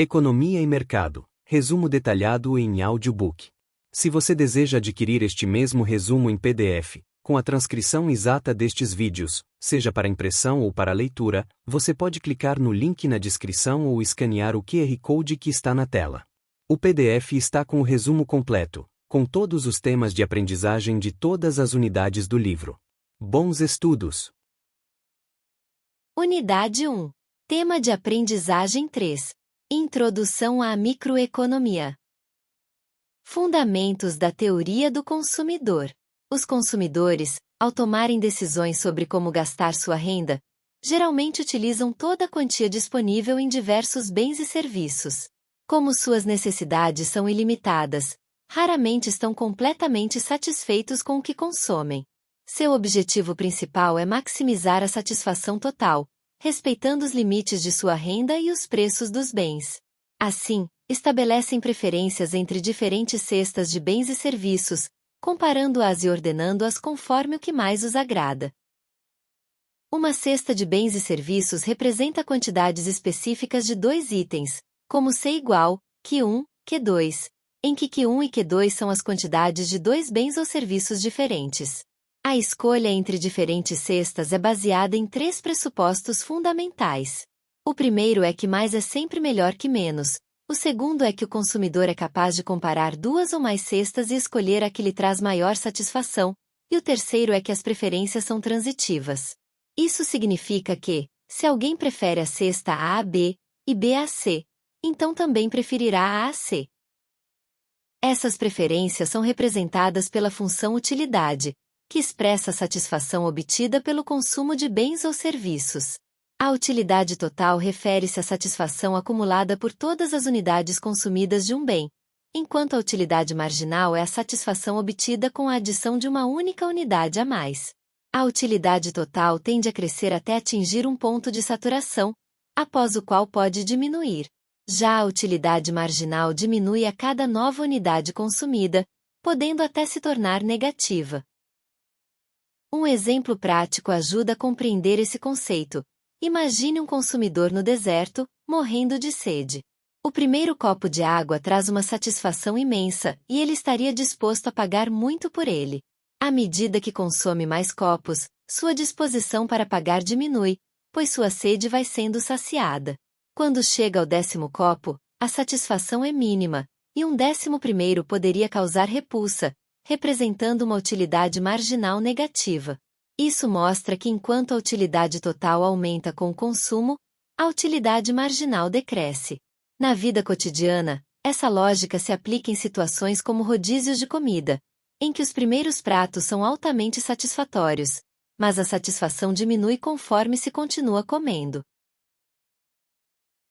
Economia e mercado. Resumo detalhado em audiobook. Se você deseja adquirir este mesmo resumo em PDF, com a transcrição exata destes vídeos, seja para impressão ou para leitura, você pode clicar no link na descrição ou escanear o QR Code que está na tela. O PDF está com o resumo completo, com todos os temas de aprendizagem de todas as unidades do livro. Bons estudos! Unidade 1. Tema de aprendizagem 3. Introdução à microeconomia. Fundamentos da teoria do consumidor. Os consumidores, ao tomarem decisões sobre como gastar sua renda, geralmente utilizam toda a quantia disponível em diversos bens e serviços. Como suas necessidades são ilimitadas, raramente estão completamente satisfeitos com o que consomem. Seu objetivo principal é maximizar a satisfação total, respeitando os limites de sua renda e os preços dos bens. Assim, estabelecem preferências entre diferentes cestas de bens e serviços, comparando-as e ordenando-as conforme o que mais os agrada. Uma cesta de bens e serviços representa quantidades específicas de dois itens, como C igual, Q1, Q2, em que Q1 e Q2 são as quantidades de dois bens ou serviços diferentes. A escolha entre diferentes cestas é baseada em três pressupostos fundamentais. O primeiro é que mais é sempre melhor que menos, o segundo é que o consumidor é capaz de comparar duas ou mais cestas e escolher a que lhe traz maior satisfação, e o terceiro é que as preferências são transitivas. Isso significa que, se alguém prefere a cesta A a B e B a C, então também preferirá a a C. Essas preferências são representadas pela função utilidade, que expressa a satisfação obtida pelo consumo de bens ou serviços. A utilidade total refere-se à satisfação acumulada por todas as unidades consumidas de um bem, enquanto a utilidade marginal é a satisfação obtida com a adição de uma única unidade a mais. A utilidade total tende a crescer até atingir um ponto de saturação, após o qual pode diminuir. Já a utilidade marginal diminui a cada nova unidade consumida, podendo até se tornar negativa. Um exemplo prático ajuda a compreender esse conceito. Imagine um consumidor no deserto, morrendo de sede. O primeiro copo de água traz uma satisfação imensa, e ele estaria disposto a pagar muito por ele. À medida que consome mais copos, sua disposição para pagar diminui, pois sua sede vai sendo saciada. Quando chega ao 10º copo, a satisfação é mínima, e um 11º poderia causar repulsa, representando uma utilidade marginal negativa. Isso mostra que enquanto a utilidade total aumenta com o consumo, a utilidade marginal decresce. Na vida cotidiana, essa lógica se aplica em situações como rodízios de comida, em que os primeiros pratos são altamente satisfatórios, mas a satisfação diminui conforme se continua comendo.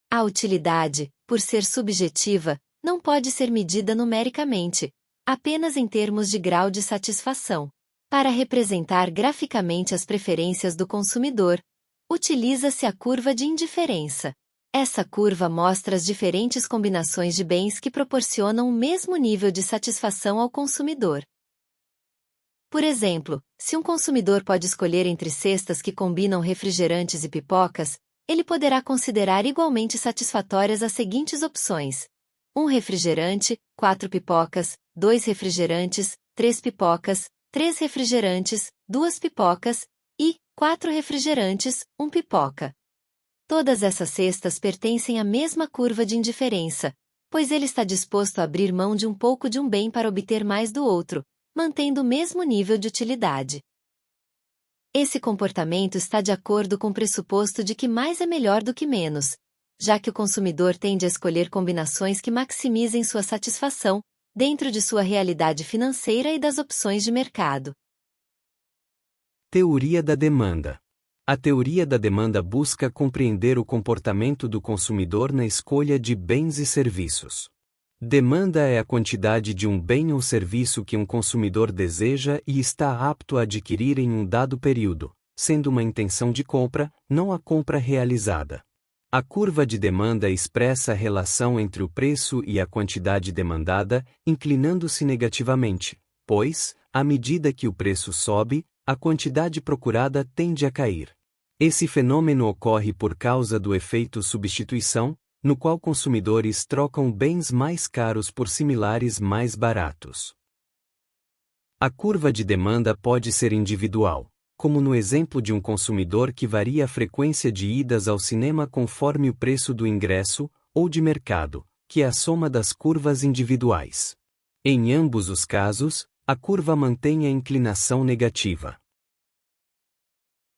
A utilidade, por ser subjetiva, não pode ser medida numericamente, apenas em termos de grau de satisfação. Para representar graficamente as preferências do consumidor, utiliza-se a curva de indiferença. Essa curva mostra as diferentes combinações de bens que proporcionam o mesmo nível de satisfação ao consumidor. Por exemplo, se um consumidor pode escolher entre cestas que combinam refrigerantes e pipocas, ele poderá considerar igualmente satisfatórias as seguintes opções: 1 refrigerante, 4 pipocas, 2 refrigerantes, 3 pipocas, 3 refrigerantes, 2 pipocas, e 4 refrigerantes, 1 pipoca. Todas essas cestas pertencem à mesma curva de indiferença, pois ele está disposto a abrir mão de um pouco de um bem para obter mais do outro, mantendo o mesmo nível de utilidade. Esse comportamento está de acordo com o pressuposto de que mais é melhor do que menos, já que o consumidor tende a escolher combinações que maximizem sua satisfação, dentro de sua realidade financeira e das opções de mercado. Teoria da demanda. A teoria da demanda busca compreender o comportamento do consumidor na escolha de bens e serviços. Demanda é a quantidade de um bem ou serviço que um consumidor deseja e está apto a adquirir em um dado período, sendo uma intenção de compra, não a compra realizada. A curva de demanda expressa a relação entre o preço e a quantidade demandada, inclinando-se negativamente, pois, à medida que o preço sobe, a quantidade procurada tende a cair. Esse fenômeno ocorre por causa do efeito substituição, no qual consumidores trocam bens mais caros por similares mais baratos. A curva de demanda pode ser individual, como no exemplo de um consumidor que varia a frequência de idas ao cinema conforme o preço do ingresso, ou de mercado, que é a soma das curvas individuais. Em ambos os casos, a curva mantém a inclinação negativa.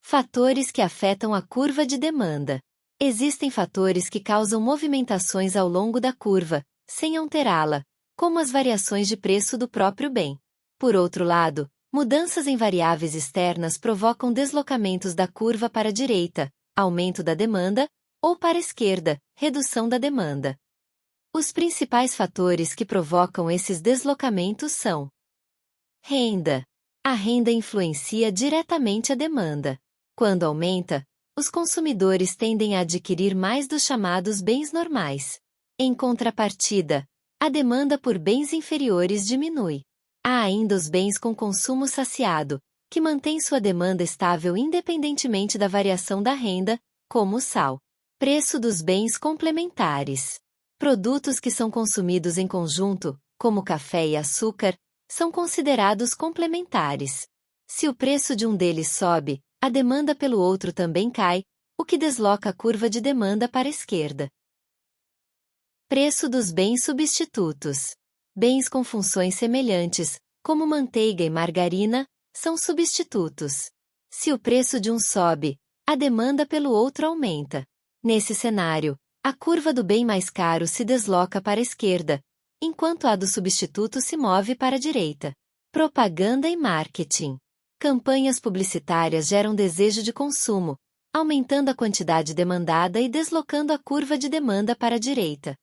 Fatores que afetam a curva de demanda. Existem fatores que causam movimentações ao longo da curva, sem alterá-la, como as variações de preço do próprio bem. Por outro lado, mudanças em variáveis externas provocam deslocamentos da curva para a direita, aumento da demanda, ou para a esquerda, redução da demanda. Os principais fatores que provocam esses deslocamentos são: renda. A renda influencia diretamente a demanda. Quando aumenta, os consumidores tendem a adquirir mais dos chamados bens normais. Em contrapartida, a demanda por bens inferiores diminui. Há ainda os bens com consumo saciado, que mantêm sua demanda estável independentemente da variação da renda, como o sal. Preço dos bens complementares. Produtos que são consumidos em conjunto, como café e açúcar, são considerados complementares. Se o preço de um deles sobe, a demanda pelo outro também cai, o que desloca a curva de demanda para a esquerda. Preço dos bens substitutos. Bens com funções semelhantes, como manteiga e margarina, são substitutos. Se o preço de um sobe, a demanda pelo outro aumenta. Nesse cenário, a curva do bem mais caro se desloca para a esquerda, enquanto a do substituto se move para a direita. Propaganda e marketing. Campanhas publicitárias geram desejo de consumo, aumentando a quantidade demandada e deslocando a curva de demanda para a direita.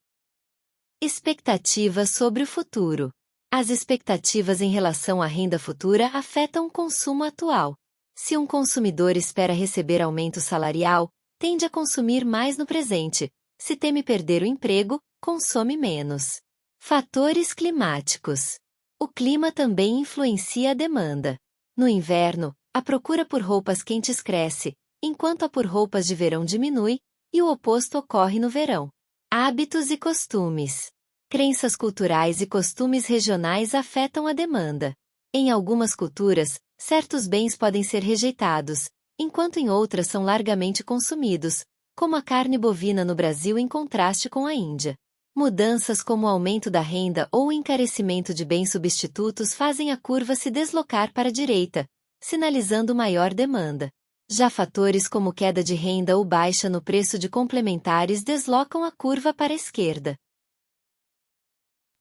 Expectativas sobre o futuro. As expectativas em relação à renda futura afetam o consumo atual. Se um consumidor espera receber aumento salarial, tende a consumir mais no presente. Se teme perder o emprego, consome menos. Fatores climáticos. O clima também influencia a demanda. No inverno, a procura por roupas quentes cresce, enquanto a por roupas de verão diminui, e o oposto ocorre no verão. Hábitos e costumes. Crenças culturais e costumes regionais afetam a demanda. Em algumas culturas, certos bens podem ser rejeitados, enquanto em outras são largamente consumidos, como a carne bovina no Brasil em contraste com a Índia. Mudanças como o aumento da renda ou o encarecimento de bens substitutos fazem a curva se deslocar para a direita, sinalizando maior demanda. Já fatores como queda de renda ou baixa no preço de complementares deslocam a curva para a esquerda.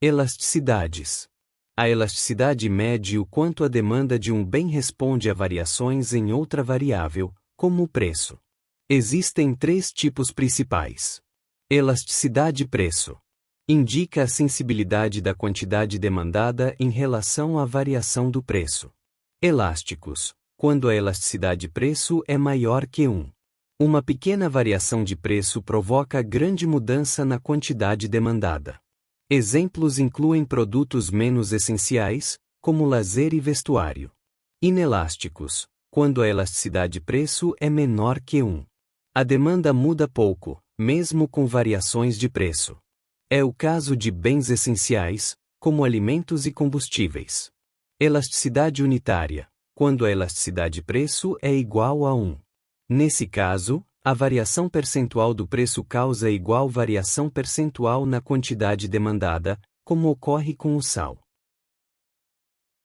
Elasticidades. A elasticidade mede o quanto a demanda de um bem responde a variações em outra variável, como o preço. Existem 3 tipos principais. Elasticidade-preço. Indica a sensibilidade da quantidade demandada em relação à variação do preço. Elásticos. Quando a elasticidade-preço é maior que 1. Uma pequena variação de preço provoca grande mudança na quantidade demandada. Exemplos incluem produtos menos essenciais, como lazer e vestuário. Inelásticos. Quando a elasticidade-preço é menor que 1. A demanda muda pouco, mesmo com variações de preço. É o caso de bens essenciais, como alimentos e combustíveis. Elasticidade unitária. Quando a elasticidade-preço é igual a 1. Nesse caso, a variação percentual do preço causa igual variação percentual na quantidade demandada, como ocorre com o sal.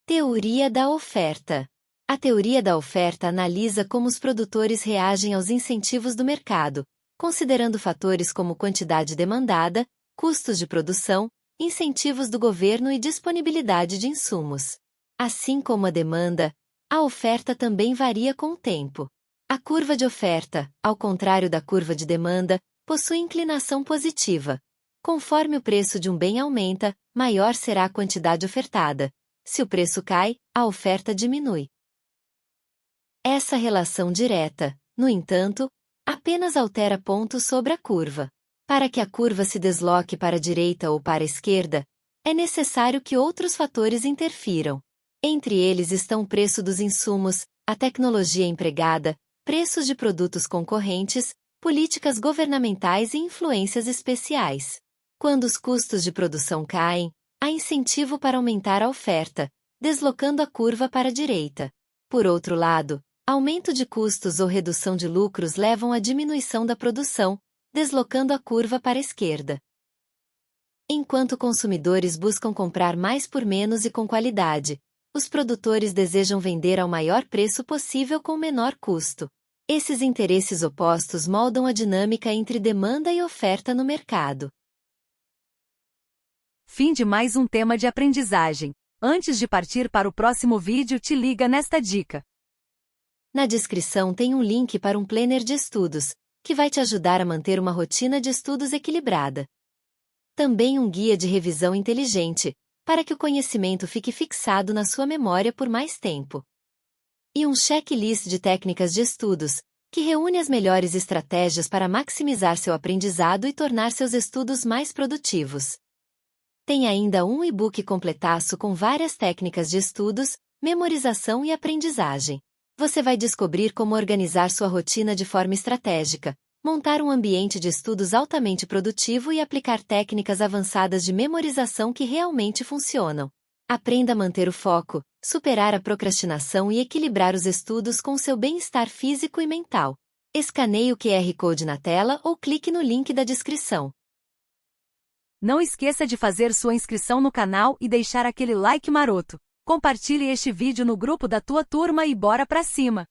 Teoria da oferta. A teoria da oferta analisa como os produtores reagem aos incentivos do mercado, considerando fatores como quantidade demandada, custos de produção, incentivos do governo e disponibilidade de insumos. Assim como a demanda, a oferta também varia com o tempo. A curva de oferta, ao contrário da curva de demanda, possui inclinação positiva. Conforme o preço de um bem aumenta, maior será a quantidade ofertada. Se o preço cai, a oferta diminui. Essa relação direta, no entanto, apenas altera pontos sobre a curva. Para que a curva se desloque para a direita ou para a esquerda, é necessário que outros fatores interfiram. Entre eles estão o preço dos insumos, a tecnologia empregada, preços de produtos concorrentes, políticas governamentais e influências especiais. Quando os custos de produção caem, há incentivo para aumentar a oferta, deslocando a curva para a direita. Por outro lado, aumento de custos ou redução de lucros levam à diminuição da produção, deslocando a curva para a esquerda. Enquanto consumidores buscam comprar mais por menos e com qualidade, os produtores desejam vender ao maior preço possível com menor custo. Esses interesses opostos moldam a dinâmica entre demanda e oferta no mercado. Fim de mais um tema de aprendizagem. Antes de partir para o próximo vídeo, te liga nesta dica. Na descrição tem um link para um planner de estudos, que vai te ajudar a manter uma rotina de estudos equilibrada. Também um guia de revisão inteligente, para que o conhecimento fique fixado na sua memória por mais tempo. E um checklist de técnicas de estudos, que reúne as melhores estratégias para maximizar seu aprendizado e tornar seus estudos mais produtivos. Tem ainda um e-book completaço com várias técnicas de estudos, memorização e aprendizagem. Você vai descobrir como organizar sua rotina de forma estratégica, montar um ambiente de estudos altamente produtivo e aplicar técnicas avançadas de memorização que realmente funcionam. Aprenda a manter o foco, superar a procrastinação e equilibrar os estudos com seu bem-estar físico e mental. Escaneie o QR Code na tela ou clique no link da descrição. Não esqueça de fazer sua inscrição no canal e deixar aquele like maroto. Compartilhe este vídeo no grupo da tua turma e bora pra cima!